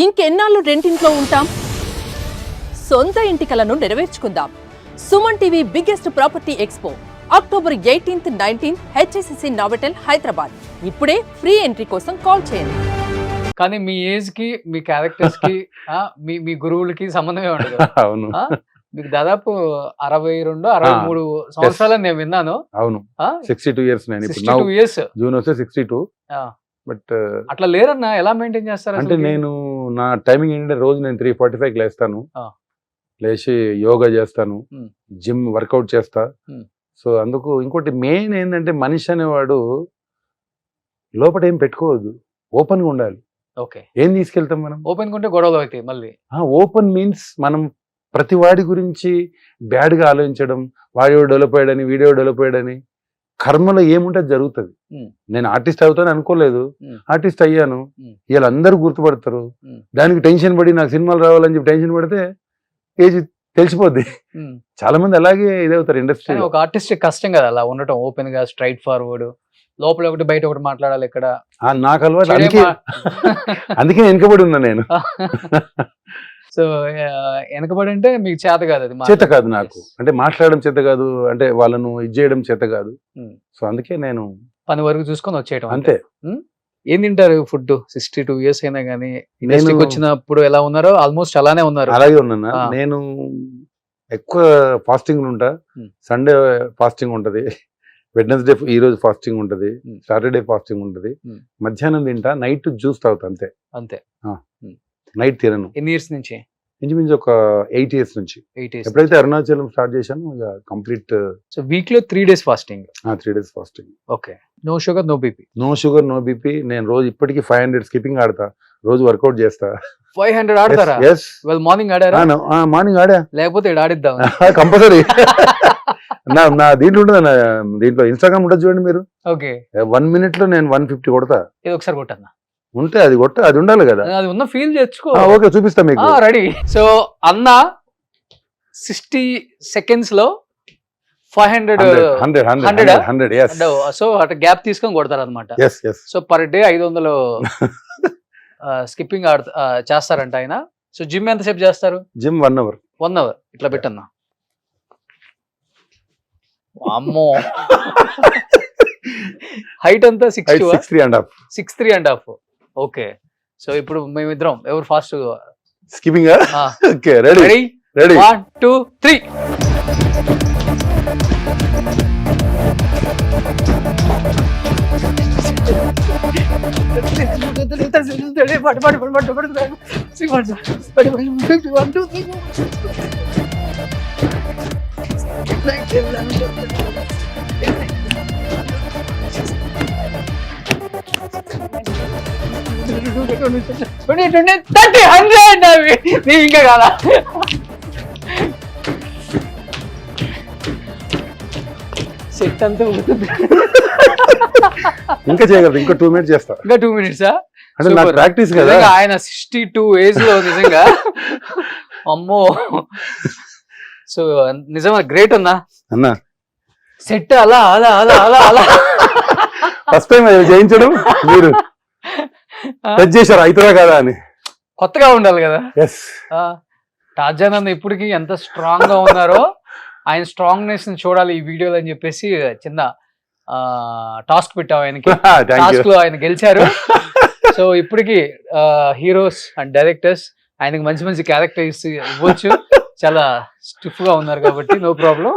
ఇంకెన్నాళ్ళు రెంటింట్లో ఉంటాం? సొంత ఇంటి కలను నెరవేర్చుకుందాం. Suman TV biggest property expo October 18th, 19th HSCC Novotel Hyderabad. ఇప్పుడే ఫ్రీ ఎంట్రీ కోసం కాల్ చేయండి. కానీ మీ ఏజ్ కి మీ క్యారెక్టర్స్ కి మీ గురువులకి సంబంధమే ఉండదు. అవును, మీకు దాదాపు 62-63 సంవత్సరాలని నేను విన్నాను. అవును, 62 years నేను ఇప్పుడు 62 years జూన్ వస్తే 62. బట్ అట్లా లేరన్నా, ఎలా మెయింటైన్ చేస్తారు? అంటే నేను నా టైమింగ్ ఏంటంటే రోజు నేను 3:45 లేస్తాను, లేచి యోగా చేస్తాను, జిమ్ వర్కౌట్ చేస్తా. సో అందుకు ఇంకోటి మెయిన్ ఏంటంటే మనిషి అనేవాడు లోపల ఏం పెట్టుకోవద్దు, ఓపెన్ గా ఉండాలి. ఓకే, ఏం తీసుకెళ్తాం మనం? ఓపెన్ గా ఉంటే గొడవలు అవుతాయి మళ్ళీ. ఓపెన్ మీన్స్ మనం ప్రతి వాడి గురించి బ్యాడ్ గా ఆలోచించడం, వాడియో డెవలప్ అయ్యాడని, వీడియో డెవలప్ అయ్యాడని. కర్మలో ఏముంటే జరుగుతుంది. నేను ఆర్టిస్ట్ అవుతాను అనుకోలేదు, ఆర్టిస్ట్ అయ్యాను. వీళ్ళు అందరూ గుర్తుపడతారు. దానికి టెన్షన్ పడి నాకు సినిమాలు రావాలని చెప్పి టెన్షన్ పడితే ఏజ్ తెలిసిపోద్ది. చాలా మంది అలాగే ఇదవుతారు ఇండస్ట్రీ. ఒక ఆర్టిస్ట్ కష్టం కదా అలా ఉండటం, ఓపెన్ గా స్ట్రైట్ ఫార్వర్డ్, లోపల ఒకటి బయట ఒకటి మాట్లాడాలి. ఇక్కడ నాకు అలవాటు, అందుకే వెనుకబడి ఉన్నా నేను. సో వెనకబడి అంటే మీకు చేత కాదు, అది చేత కాదు నాకు. అంటే మాట్లాడడం చేత కాదు, అంటే వాళ్ళను ఇది చేయడం చేత కాదు. సో అందుకే నేను పని వరకు చూసుకొని వచ్చేయడం అంతే. ఏం తింటారు ఫుడ్? 62 years అయినా కానీ ఇండస్ట్రీకి వచ్చినప్పుడు ఎలా ఉన్నారో ఆల్మోస్ట్ అలానే ఉన్నారు. అలాగే ఉన్నాను నేను. ఎక్కువ ఫాస్టింగ్ ఉంటా. సండే ఫాస్టింగ్ ఉంటది, వెడ్నెస్డే ఈ రోజు ఫాస్టింగ్ ఉంటది, సాటర్డే ఫాస్టింగ్ ఉంటది. మధ్యాహ్నం తింటా, నైట్ జ్యూస్ తాగుతా అంతే. అంతే, నైట్ తినను. ఎన్ని ఇయర్స్ నుంచి? ఇంచుమించు ఒక 8 years నుంచి. 8 years ఎప్పుడైతే అరుణాచలం స్టార్ట్ చేశాను ఇక కంప్లీట్. సో వీక్ లో 3 days fasting? 3 days fasting. Okay, no sugar no BP? No sugar no BP. నేను రోజు ఇప్పటికీ 500 స్కిప్పింగ్ ఆడతా, రోజు వర్కౌట్ చేస్తా. 500 ఆడతారా? ఇవాళ మార్నింగ్ ఆడారా? మార్నింగ్ ఆడా, లేకపోతే ఇక్కడ ఆడిద్దాం కంపల్సరీ. నా దీంట్లో ఉంటుంది, దీంట్లో ఇన్స్టాగ్రామ్ ఉంటుంది చూడండి మీరు. ఓకే, 1 minute లో నేను 150 కొడతా. ఇది ఒకసారి కొట్టన్నా ఉంటే అది అది ఉండాలి కదా, అది ఉన్న ఫీల్ తెచ్చుకో. ఓకే, చూపిస్తా మీకు. రెడీ. సో అన్న 60 seconds లో 500. సో అటు గ్యాప్ తీసుకొని కొడతారు అనమాట. సో పర్ డే 500 స్కిప్పింగ్ చేస్తారంట ఆయన. సో జిమ్ ఎంతసేపు చేస్తారు? Gym 1 hour. 1 hour ఇట్లా పెట్టన్నా. అమ్మో, హైట్ అంతా 6'3.5". ఓకే, సో ఇప్పుడు మేమిద్దరం ఎవరు ఫాస్ట్ స్కిప్పింగ్? Okay, ready. 1 2 3. ఇంకా కాదా? సెట్ అంతా ఇంకా చేయగలరు. ఇంకా 2 minutes చేస్తా. ఇంకా 2 minutes? అంటే నాకు ప్రాక్టీస్ కదా. ఆయన 62 ఏజ్ లో నిజంగా అమ్మో. సో నిజంగా గ్రేట్ అన్నా. సెట్ అలా అలా అలా అలా అలా ఫస్ట్ టైం చేయించడం మీరు టచ్ చేశారు అవుతుందా కదా అని. కొత్తగా ఉండాలి కదా. టార్జాన్ అన్న ఇప్పటికి ఎంత స్ట్రాంగ్ గా ఉన్నారో, ఆయన స్ట్రాంగ్నెస్ ని చూడాలి ఈ వీడియోలో అని చెప్పేసి చిన్న టాస్క్ పెట్టావు ఆయనకి. టాస్క్ లో ఆయన గెలిచారు. సో ఇప్పటికి హీరోస్ అండ్ డైరెక్టర్స్ ఆయనకి మంచి మంచి క్యారెక్టర్స్ ఇవ్వచ్చు. చాలా స్టిఫ్ గా ఉన్నారు కాబట్టి నో ప్రాబ్లం.